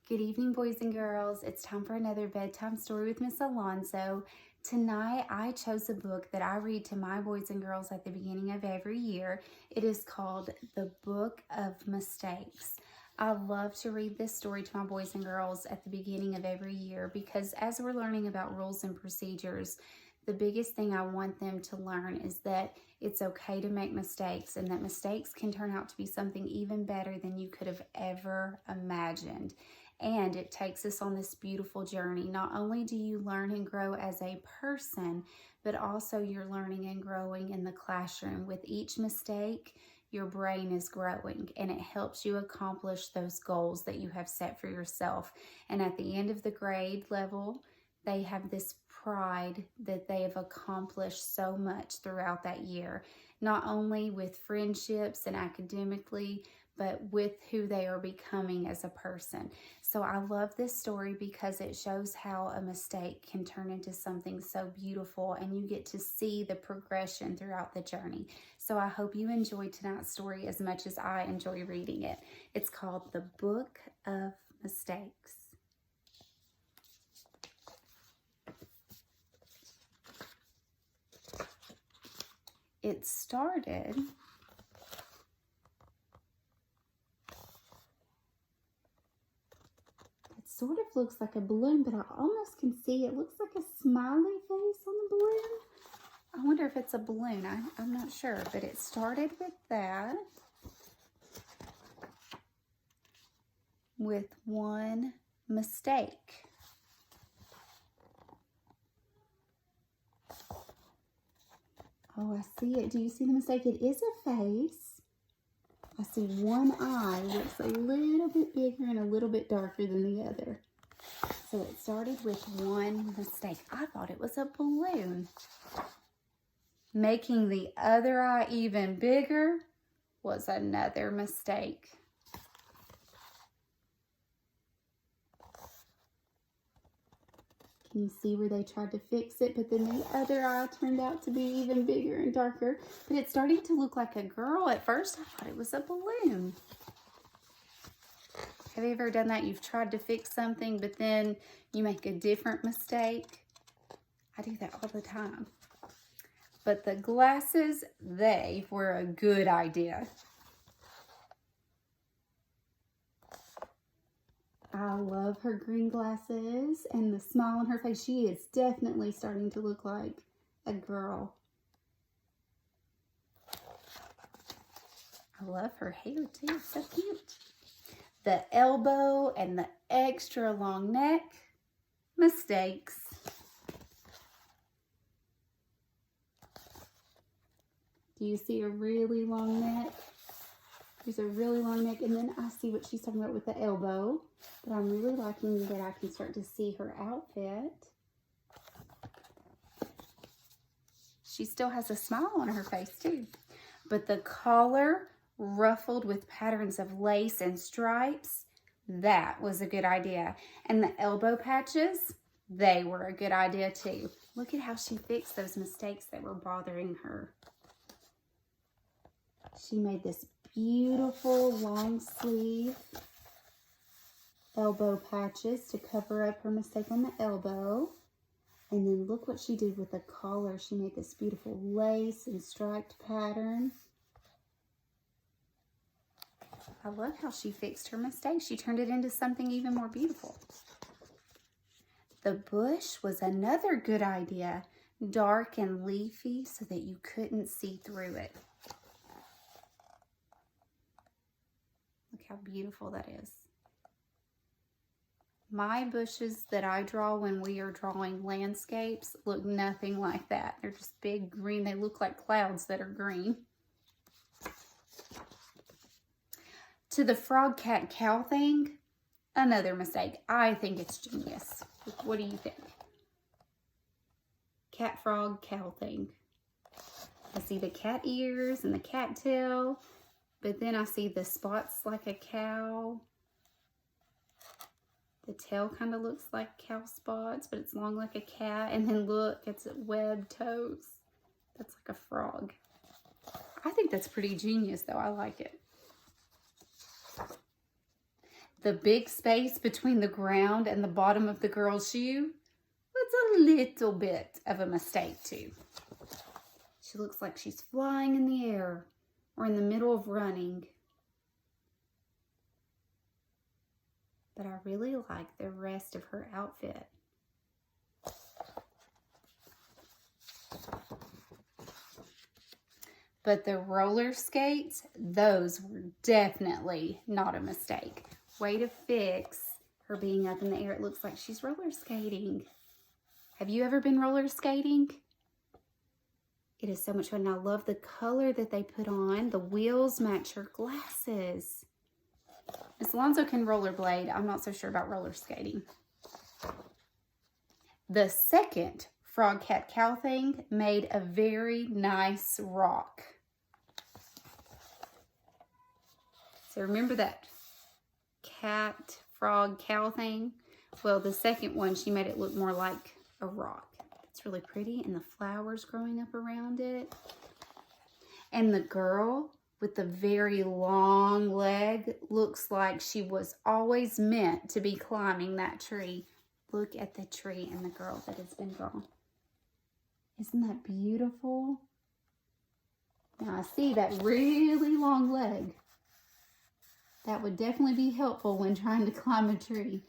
Good evening, boys and girls. It's time for another bedtime story with Miss Alonso. Tonight, I chose a book that I read to my boys and girls at the beginning of every year. It is called The Book of Mistakes. I love to read this story to my boys and girls at the beginning of every year because as we're learning about rules and procedures, the biggest thing I want them to learn is that it's okay to make mistakes and that mistakes can turn out to be something even better than you could have ever imagined. And it takes us on this beautiful journey. Not only do you learn and grow as a person, but also you're learning and growing in the classroom. With each mistake, your brain is growing and it helps you accomplish those goals that you have set for yourself. And at the end of the grade level, they have this pride that they have accomplished so much throughout that year, not only with friendships and academically, but with who they are becoming as a person. So I love this story because it shows how a mistake can turn into something so beautiful and you get to see the progression throughout the journey. So I hope you enjoyed tonight's story as much as I enjoy reading it. It's called The Book of Mistakes. It started sort of looks like a balloon, but I almost can see it looks like a smiley face on the balloon. I wonder if it's a balloon. I'm not sure, but it started with that. With one mistake. Oh, I see it. Do you see the mistake? It is a face. I see one eye looks a little bit bigger and a little bit darker than the other. So it started with one mistake. I thought it was a balloon. Making the other eye even bigger was another mistake. Can you see where they tried to fix it, but then the other eye turned out to be even bigger and darker? But it's starting to look like a girl. At first, I thought it was a balloon. Have you ever done that? You've tried to fix something, but then you make a different mistake. I do that all the time. But the glasses, they were a good idea. I love her green glasses and the smile on her face. She is definitely starting to look like a girl. I love her hair too, it's so cute. The elbow and the extra long neck, mistakes. Do you see a really long neck? There's a really long neck, and then I see what she's talking about with the elbow. But I'm really liking that I can start to see her outfit. She still has a smile on her face too. But the collar ruffled with patterns of lace and stripes, that was a good idea. And the elbow patches, they were a good idea too. Look at how she fixed those mistakes that were bothering her. She made this beautiful long sleeve elbow patches to cover up her mistake on the elbow. And then look what she did with the collar. She made this beautiful lace and striped pattern. I love how she fixed her mistake. She turned it into something even more beautiful. The bush was another good idea. Dark and leafy so that you couldn't see through it. Look how beautiful that is. My bushes that I draw when we are drawing landscapes look nothing like that. They're just big green. They look like clouds that are green. To the frog, cat, cow thing, another mistake. I think it's genius. What do you think? Cat, frog, cow thing. I see the cat ears and the cat tail, but then I see the spots like a cow. The tail kind of looks like cow spots, but it's long like a cat. And then look, it's webbed toes. That's like a frog. I think that's pretty genius though. I like it. the big space between the ground and the bottom of the girl's shoe was a little bit of a mistake too. She looks like she's flying in the air or in the middle of running. But I really like the rest of her outfit. But the roller skates, those were definitely not a mistake. Way to fix her being up in the air. It looks like she's roller skating. Have you ever been roller skating? It is so much fun. And I love the color that they put on. The wheels match her glasses. Miss Alonso can rollerblade. I'm not so sure about roller skating. The second frog, cat, cow thing made a very nice rock. So remember that cat, frog, cow thing? Well, the second one, she made it look more like a rock. It's really pretty, and the flowers growing up around it. And the girl with the very long leg looks like she was always meant to be climbing that tree. Look at the tree and the girl that has been drawn. Isn't that beautiful? Now I see that really long leg. That would definitely be helpful when trying to climb a tree.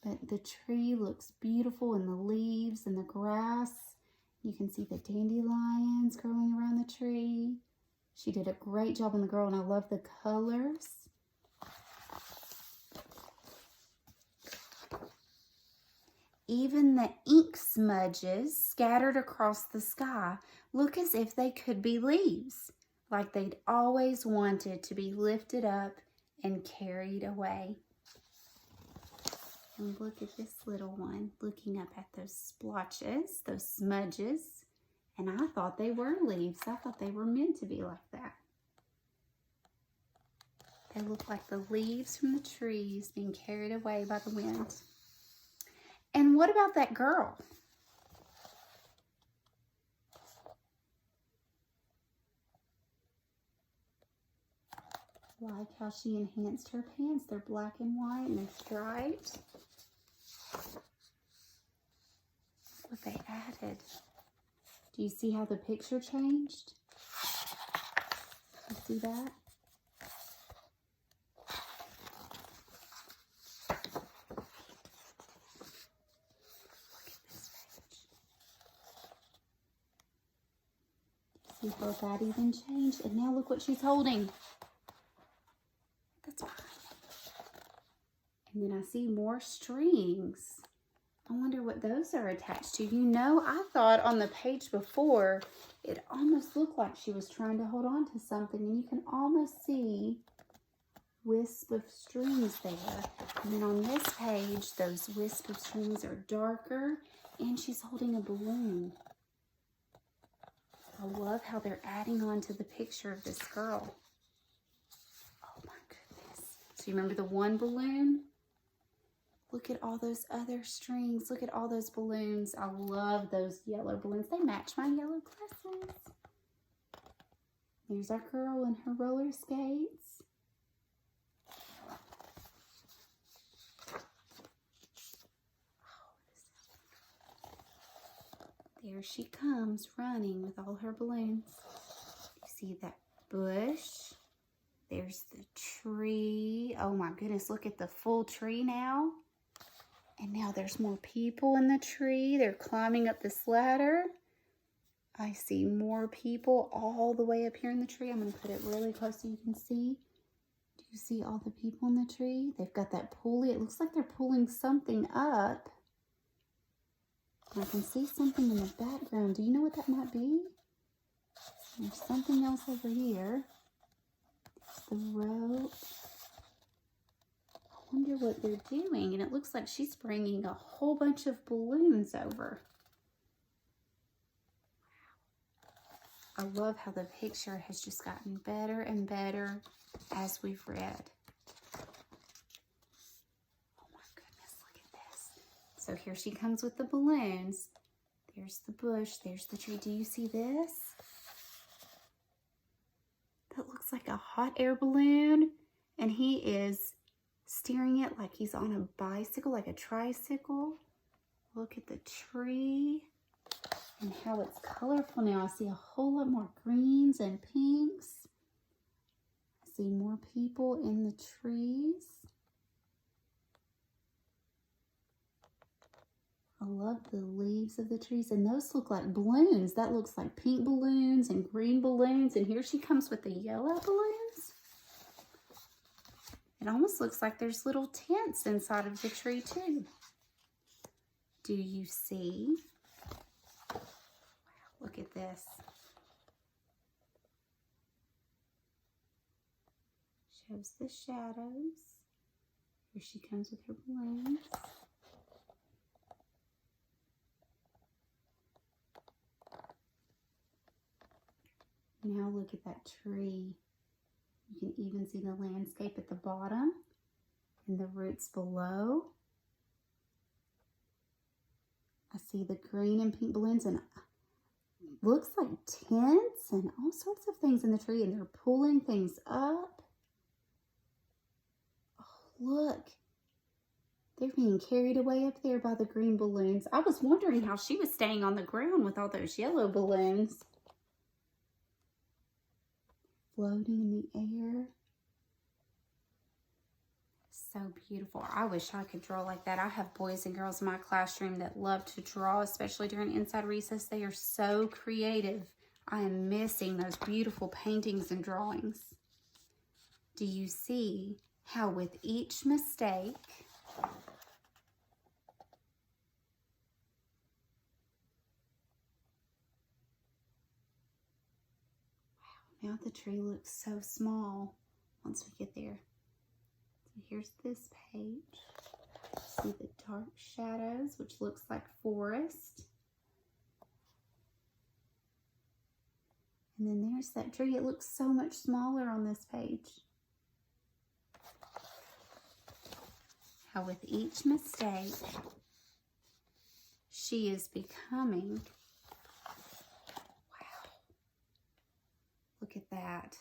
But the tree looks beautiful, and the leaves and the grass. You can see the dandelions growing around the tree. She did a great job on the girl, and I love the colors. Even the ink smudges scattered across the sky look as if they could be leaves, like they'd always wanted to be lifted up and carried away. And look at this little one looking up at those splotches, those smudges. And I thought they were leaves. I thought they were meant to be like that. They look like the leaves from the trees being carried away by the wind. And what about that girl? Like how she enhanced her pants. They're black and white and they're striped. What they added. Do you see how the picture changed? You see that? Look at this page. See how that even changed? And now look what she's holding. That's fine. And then I see more strings. I wonder what those are attached to. You know, I thought on the page before, it almost looked like she was trying to hold on to something. And you can almost see wisp of strings there. And then on this page, those wisp of strings are darker. And she's holding a balloon. I love how they're adding on to the picture of this girl. Oh my goodness. So you remember the one balloon? Look at all those other strings. Look at all those balloons. I love those yellow balloons. They match my yellow glasses. There's our girl in her roller skates. There she comes running with all her balloons. You see that bush? There's the tree. Oh my goodness, look at the full tree now. And now there's more people in the tree. They're climbing up this ladder. I see more people all the way up here in the tree. I'm going to put it really close so you can see. Do you see all the people in the tree? They've got that pulley. It looks like they're pulling something up. I can see something in the background. Do you know what that might be? There's something else over here. There's the rope. I wonder what they're doing. And it looks like she's bringing a whole bunch of balloons over. Wow. I love how the picture has just gotten better and better as we've read. Oh my goodness, look at this. So here she comes with the balloons. There's the bush. There's the tree. Do you see this? That looks like a hot air balloon. And he is steering it like he's on a bicycle, like a tricycle. Look at the tree and how it's colorful now. I see a whole lot more greens and pinks. I see more people in the trees. I love the leaves of the trees, and those look like balloons. That looks like pink balloons and green balloons, and here she comes with the yellow balloons. It almost looks like there's little tents inside of the tree too. Do you see? Wow, look at this. Shows the shadows. Here she comes with her balloons. Now look at that tree. You can even see the landscape at the bottom and the roots below. I see the green and pink balloons, and looks like tents and all sorts of things in the tree, and they're pulling things up. Oh, look. They're being carried away up there by the green balloons. I was wondering how she was staying on the ground with all those yellow balloons. Floating in the air. So beautiful. I wish I could draw like that. I have boys and girls in my classroom that love to draw, especially during inside recess. They are so creative. I am missing those beautiful paintings and drawings. Do you see how with each mistake, now the tree looks so small once we get there. So here's this page. See the dark shadows, which looks like forest. And then there's that tree. It looks so much smaller on this page. How with each mistake, she is becoming. Look at that.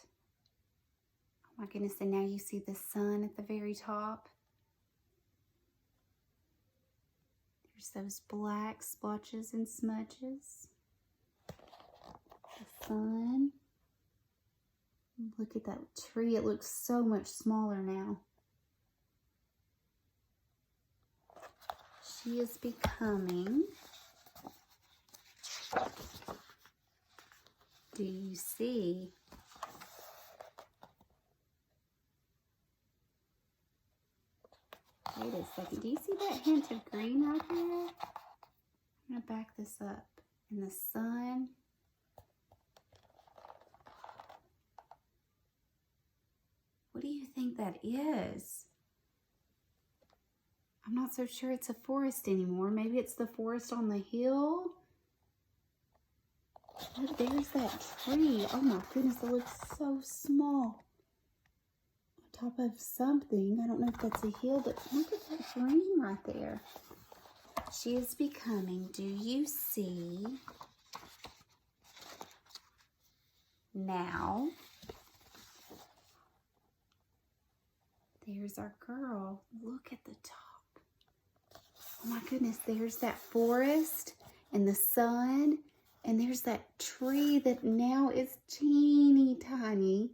Oh my goodness, and now you see the sun at the very top. There's those black splotches and smudges. The sun. Look at that tree. It looks so much smaller now. She is becoming. Do you see? Wait a second. Do you see that hint of green right there? I'm going to back this up. In the sun. What do you think that is? I'm not so sure it's a forest anymore. Maybe it's the forest on the hill. Look, there's that tree. Oh my goodness, it looks so small. On top of something. I don't know if that's a hill, but look at that green right there. She is becoming, do you see? Now, there's our girl. Look at the top. Oh my goodness, there's that forest and the sun. And there's that tree that now is teeny tiny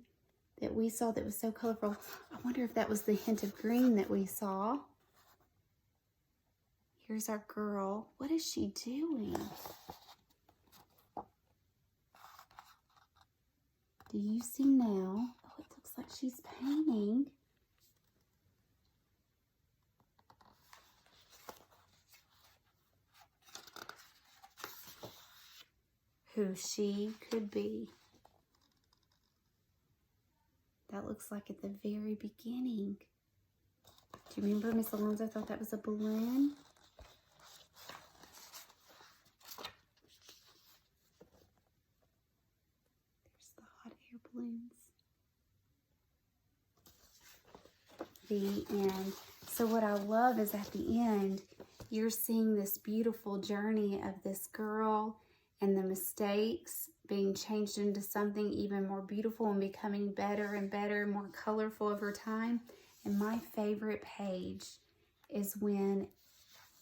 that we saw that was so colorful. I wonder if that was the hint of green that we saw. Here's our girl. What is she doing? Do you see now? Oh, it looks like she's painting. Who she could be. That looks like at the very beginning. Do you remember Miss Alonso thought that was a balloon? There's the hot air balloons. The end. So what I love is at the end, you're seeing this beautiful journey of this girl and the mistakes being changed into something even more beautiful and becoming better and better, more colorful over time. And my favorite page is when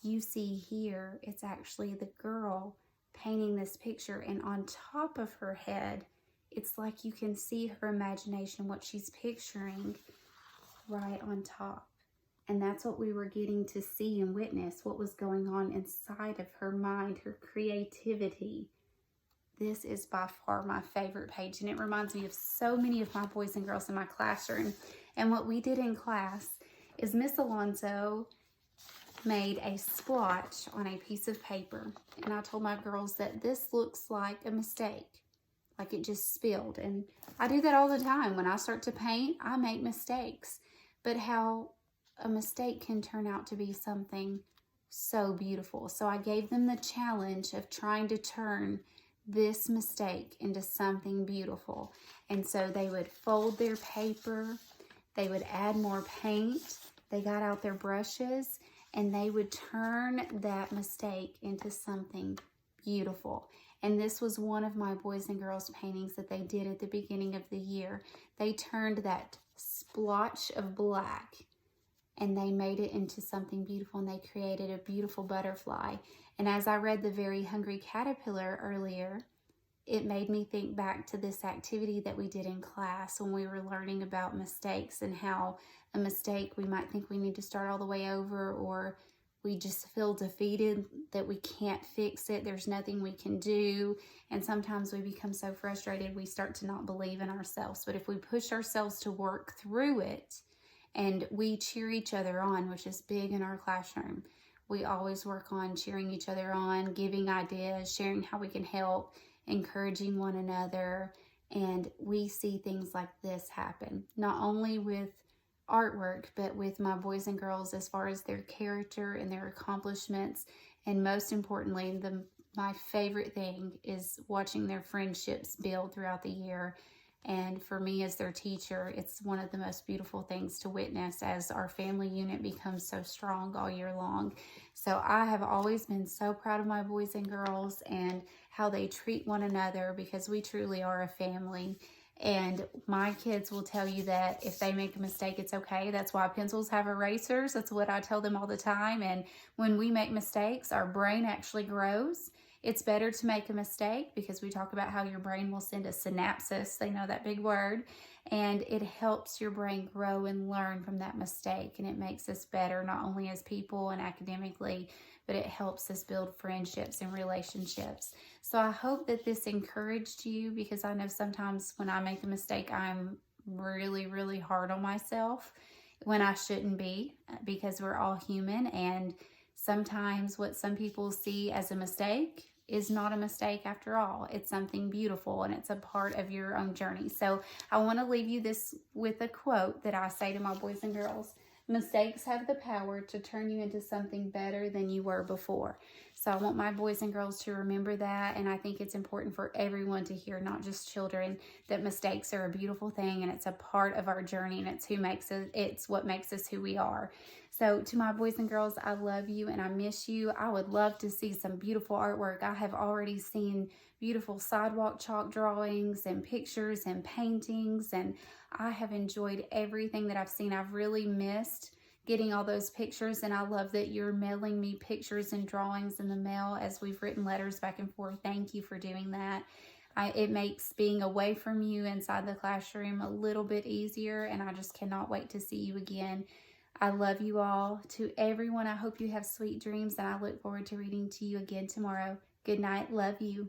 you see here, it's actually the girl painting this picture, and on top of her head, it's like you can see her imagination, what she's picturing right on top. And that's what we were getting to see and witness, what was going on inside of her mind, her creativity. This is by far my favorite page, and it reminds me of so many of my boys and girls in my classroom. And what we did in class is Miss Alonso made a splotch on a piece of paper, and I told my girls that this looks like a mistake, like it just spilled. And I do that all the time. When I start to paint, I make mistakes, but how a mistake can turn out to be something so beautiful. So I gave them the challenge of trying to turn this mistake into something beautiful. And so they would fold their paper, they would add more paint, they got out their brushes, and they would turn that mistake into something beautiful. And this was one of my boys and girls paintings that they did at the beginning of the year. They turned that splotch of black and they made it into something beautiful, and they created a beautiful butterfly. And as I read The Very Hungry Caterpillar earlier, it made me think back to this activity that we did in class when we were learning about mistakes, and how a mistake, we might think we need to start all the way over, or we just feel defeated that we can't fix it. There's nothing we can do. And sometimes we become so frustrated we start to not believe in ourselves. But if we push ourselves to work through it and we cheer each other on, which is big in our classroom, we always work on cheering each other on, giving ideas, sharing how we can help, encouraging one another. And we see things like this happen, not only with artwork, but with my boys and girls as far as their character and their accomplishments. And most importantly, my favorite thing is watching their friendships build throughout the year. And for me as their teacher, it's one of the most beautiful things to witness as our family unit becomes so strong all year long. So I have always been so proud of my boys and girls and how they treat one another, because we truly are a family. And my kids will tell you that if they make a mistake, it's okay. That's why pencils have erasers. That's what I tell them all the time. And when we make mistakes, our brain actually grows. It's better to make a mistake, because we talk about how your brain will send a synapses. They know that big word. And it helps your brain grow and learn from that mistake. And it makes us better, not only as people and academically, but it helps us build friendships and relationships. So I hope that this encouraged you, because I know sometimes when I make a mistake, I'm really, really hard on myself when I shouldn't be, because we're all human. And sometimes what some people see as a mistake is not a mistake after all. It's something beautiful, and it's a part of your own journey. So I want to leave you this with a quote that I say to my boys and girls. Mistakes have the power to turn you into something better than you were before. So I want my boys and girls to remember that. And I think it's important for everyone to hear, not just children, that mistakes are a beautiful thing, and it's a part of our journey, and it's what makes us who we are. So to my boys and girls, I love you and I miss you. I would love to see some beautiful artwork. I have already seen beautiful sidewalk chalk drawings and pictures and paintings, and I have enjoyed everything that I've seen. I've really missed getting all those pictures, and I love that you're mailing me pictures and drawings in the mail as we've written letters back and forth. Thank you for doing that. It makes being away from you inside the classroom a little bit easier, and I just cannot wait to see you again. I love you all. To everyone, I hope you have sweet dreams, and I look forward to reading to you again tomorrow. Good night. Love you.